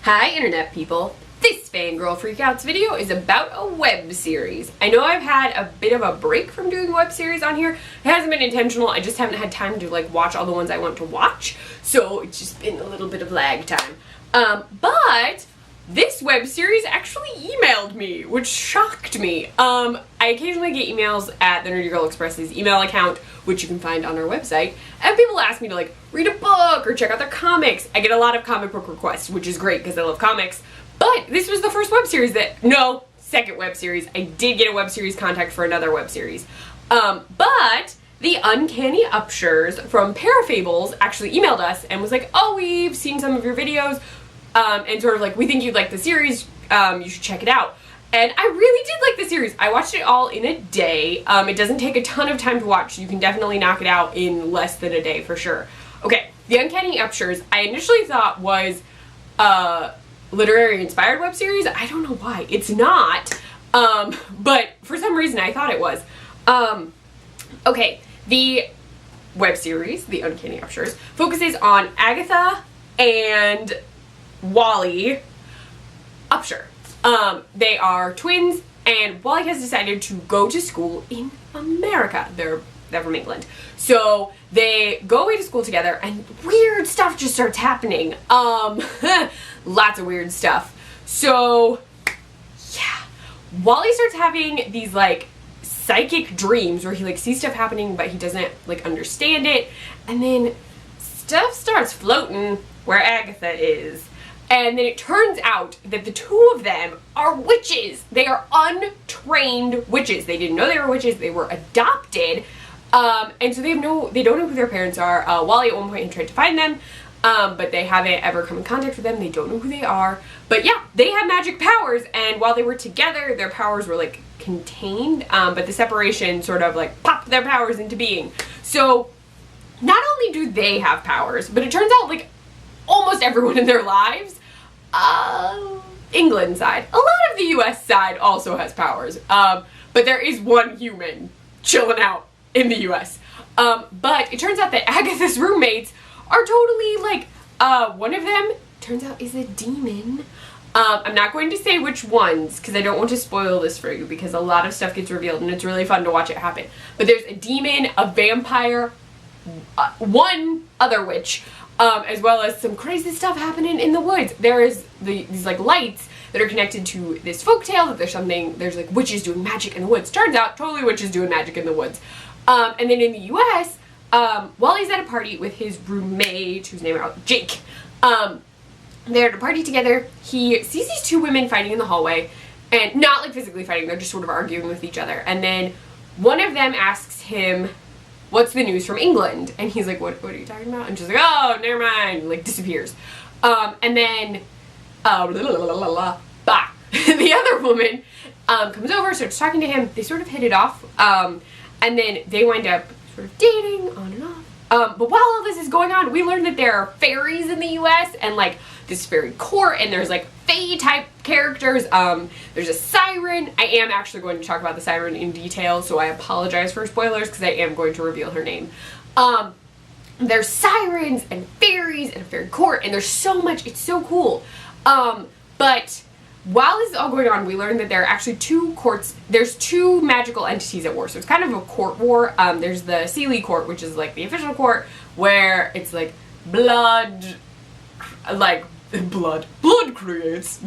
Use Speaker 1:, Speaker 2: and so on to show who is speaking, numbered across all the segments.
Speaker 1: Hi internet people, this Fangirl Freakouts video is about a web series. I know I've had a bit of a break from doing web series on here. It hasn't been intentional, I just haven't had time to watch all the ones I want to watch, so it's just been a little bit of lag time. But this web series actually emailed me, which shocked me. I occasionally get emails at the Nerdy Girl Express's email account, which you can find on our website, and people ask me to read a book or check out their comics. I get a lot of comic book requests, which is great because I love comics, but this was the first web series second web series. I did get a web series contact for another web series. But the Uncanny Upshurs from Parafables actually emailed us and was like, oh, we've seen some of your videos, and sort of we think you'd like the series, you should check it out. And I really did like the series. I watched it all in a day. It doesn't take a ton of time to watch. You can definitely knock it out in less than a day for sure. Okay, the Uncanny Upshurs, I initially thought was a literary inspired web series. I don't know why. It's not. But for some reason I thought it was. Okay, the web series, the Uncanny Upshurs, focuses on Agatha and Wally Upshur. They are twins, and Wally has decided to go to school in America. They're from England. So they go away to school together, and weird stuff just starts happening. Lots of weird stuff. So, yeah. Wally starts having these, psychic dreams where he, sees stuff happening, but he doesn't, understand it. And then stuff starts floating where Agatha is. And then it turns out that the two of them are witches. They are untrained witches. They didn't know they were witches. They were adopted. And so they don't know who their parents are. Wally at one point had tried to find them, but they haven't ever come in contact with them. They don't know who they are. But yeah, they have magic powers, and while they were together, their powers were contained, but the separation sort of popped their powers into being. So not only do they have powers, but it turns out almost everyone in their lives, England side, a lot of the US side also has powers, but there is one human chilling out in the US. But it turns out that Agatha's roommates are totally one of them turns out is a demon. I'm not going to say which ones because I don't want to spoil this for you because a lot of stuff gets revealed and it's really fun to watch it happen. But there's a demon, a vampire, one other witch, as well as some crazy stuff happening in the woods. There is these lights that are connected to this folktale that there's witches doing magic in the woods. Turns out totally witches doing magic in the woods. And then in the US, Wally's at a party with his roommate, whose name is Jake. They're at a party together. He sees these two women fighting in the hallway, and not physically fighting, they're just sort of arguing with each other. And then one of them asks him, what's the news from England? And he's like, what are you talking about? And she's like, oh, never mind, disappears. And then, the other woman comes over, starts talking to him. They sort of hit it off, and then they wind up sort of dating on and off. But while all this is going on, we learn that there are fairies in the US, and this fairy court, and there's fae type characters. There's a siren. I am actually going to talk about the siren in detail, so I apologize for spoilers because I am going to reveal her name. There's sirens and fairies and a fairy court, and there's so much. It's so cool. But while this is all going on, we learn that there are actually two courts. There's two magical entities at war, so it's kind of a court war. There's the Sealy court, which is the official court, where it's blood, blood creates.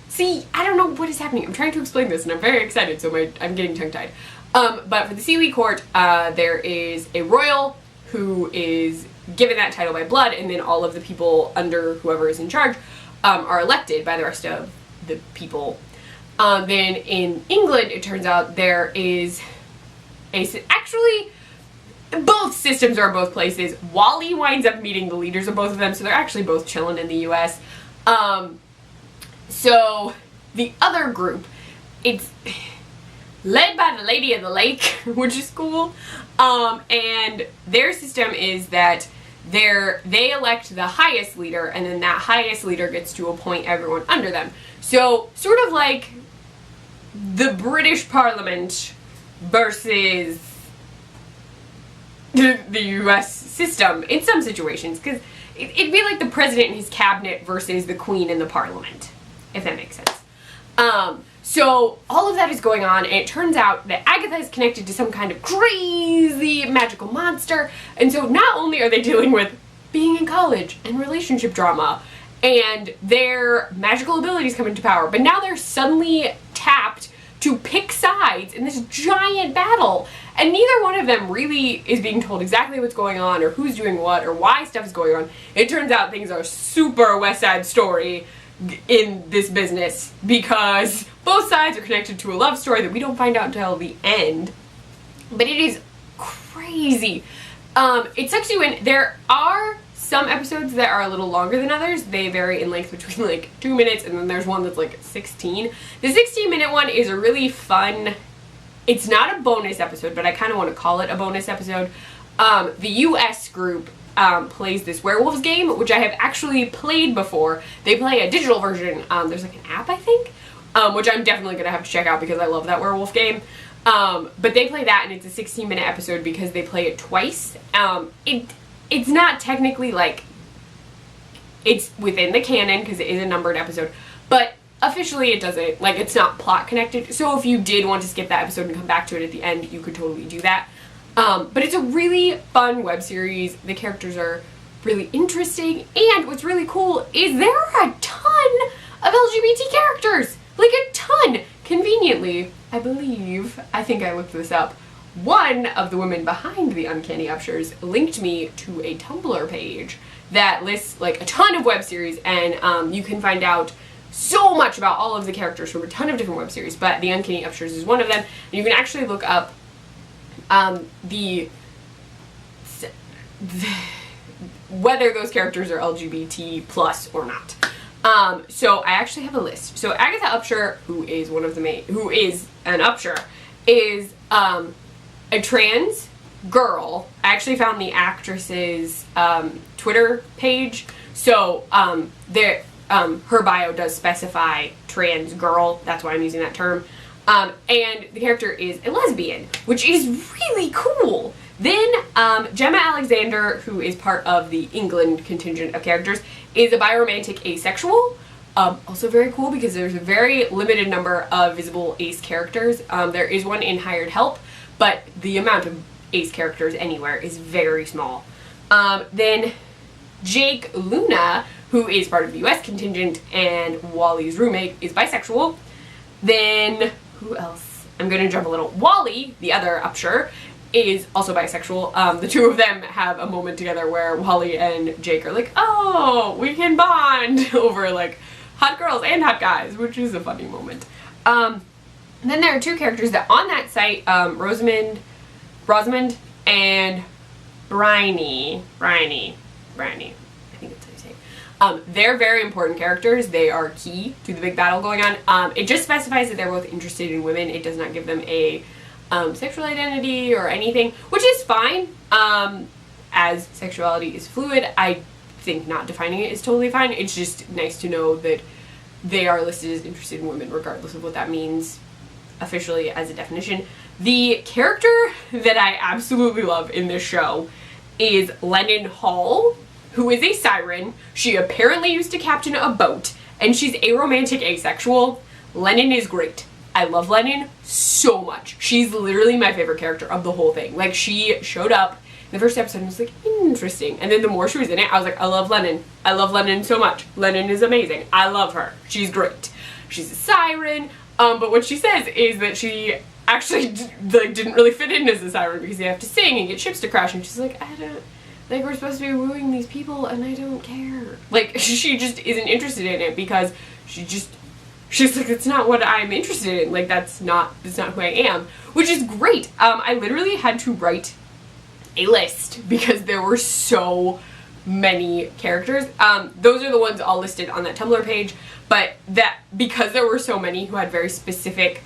Speaker 1: See, I don't know what is happening. I'm trying to explain this, and I'm very excited, so I'm getting tongue-tied. But for the Sealy court, there is a royal who is given that title by blood, and then all of the people under whoever is in charge are elected by the rest of the people. Then in England, it turns out there is actually both systems are both places. Wally winds up meeting the leaders of both of them, so they're actually both chilling in the US. So the other group, it's led by the Lady of the Lake, which is cool. And their system is that they elect the highest leader, and then that highest leader gets to appoint everyone under them. So sort of like the British Parliament versus the US system in some situations, because it'd be like the president and his cabinet versus the queen and the parliament, if that makes sense. So all of that is going on, and it turns out that Agatha is connected to some kind of crazy magical monster, and so not only are they dealing with being in college and relationship drama and their magical abilities come into power, but now they're suddenly tapped to pick sides in this giant battle, and neither one of them really is being told exactly what's going on or who's doing what or why stuff is going on. It turns out things are super West Side Story in this business because both sides are connected to a love story that we don't find out until the end. But it is crazy. It sucks you in. There are some episodes that are a little longer than others. They vary in length between like 2 minutes, and then there's one that's like 16. The 16-minute one is a really fun, it's not a bonus episode, but I kind of want to call it a bonus episode. The US group plays this werewolves game, which I have actually played before. They play a digital version. There's like an app, I think, which I'm definitely going to have to check out because I love that werewolf game. But they play that, and it's a 16-minute episode because they play it twice. It's not technically like, it's within the canon because it is a numbered episode, but officially it doesn't, like, it's not plot connected. So if you did want to skip that episode and come back to it at the end, you could totally do that. But it's a really fun web series. The characters are really interesting, and what's really cool is there are a ton of LGBT characters, like a ton. Conveniently, I think I looked this up, one of the women behind the Uncanny Upshurs linked me to a Tumblr page that lists like a ton of web series, and you can find out so much about all of the characters from a ton of different web series, but the Uncanny Upshurs is one of them, and you can actually look up whether those characters are LGBT plus or not. So I actually have a list. So Agatha Upshur, who is an Upshur, is a trans girl. I actually found the actress's Twitter page. So her bio does specify trans girl. That's why I'm using that term. And the character is a lesbian, which is really cool. Then Gemma Alexander, who is part of the England contingent of characters, is a biromantic asexual. Also very cool because there's a very limited number of visible ace characters. There is one in Hired Help, but the amount of ace characters anywhere is very small. Then Jake Luna, who is part of the US contingent and Wally's roommate, is bisexual. Then, who else? I'm going to jump a little. Wally, the other Upshur, is also bisexual. The two of them have a moment together where Wally and Jake are like, oh, we can bond over like hot girls and hot guys, which is a funny moment. And then there are two characters that on that site, Rosamund and Bryony, I think that's how you say it. They're very important characters. They are key to the big battle going on. It just specifies that they're both interested in women. It does not give them a sexual identity or anything, which is fine, as sexuality is fluid. I think not defining it is totally fine. It's just nice to know that they are listed as interested in women, regardless of what that means officially as a definition. The character that I absolutely love in this show is Lennon Hall, who is a siren. She apparently used to captain a boat, and she's aromantic asexual. Lennon is great. I love Lennon so much. She's literally my favorite character of the whole thing. Like, she showed up in the first episode and was like, interesting. And then the more she was in it, I was like, I love Lennon. I love Lennon so much. Lennon is amazing. I love her. She's great. She's a siren. But what she says is that she actually didn't really fit in as a siren because they have to sing and get ships to crash. And she's like, we're supposed to be wooing these people and I don't care. Like, she just isn't interested in it because she's like, it's not what I'm interested in. Like, that's not who I am, which is great. I literally had to write a list because there were so many characters. Those are the ones all listed on that Tumblr page, but that because there were so many who had very specific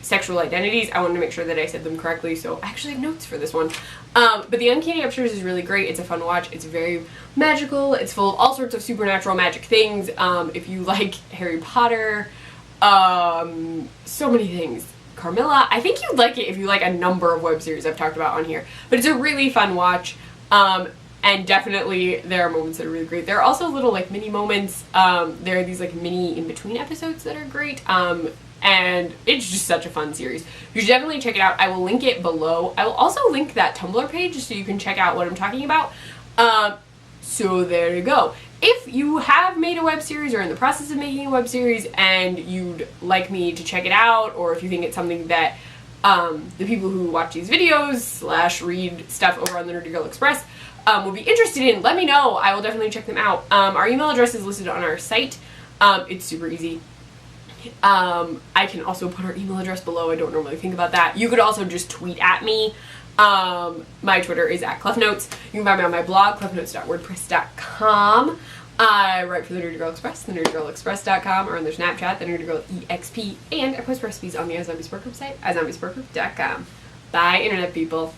Speaker 1: sexual identities, I wanted to make sure that I said them correctly, so I actually have notes for this one. But the Uncanny Upshurs is really great. It's a fun watch. It's very magical. It's full of all sorts of supernatural magic things. If you like Harry Potter, so many things. Carmilla, I think you'd like it if you like a number of web series I've talked about on here. But it's a really fun watch. And And definitely there are moments that are really great. There are also little like mini moments. There are these like mini in-between episodes that are great. And it's just such a fun series. You should definitely check it out. I will link it below. I will also link that Tumblr page so you can check out what I'm talking about. So there you go. If you have made a web series or in the process of making a web series and you'd like me to check it out, or if you think it's something that the people who watch these videos / read stuff over on the Nerdy Girl Express will be interested in, let me know. I will definitely check them out. Our email address is listed on our site. It's super easy. I can also put our email address below. I don't normally think about that. You could also just tweet at me. My Twitter is @CleffNotes. You can find me on my blog, cleffnotes.wordpress.com. I write for the Nerdy Girl Express, thenerdygirlexpress.com, or on their Snapchat, the Nerdy Girl EXP, and I post recipes on the iZombieSpark website, iZombieSpark.com. Bye, Internet people.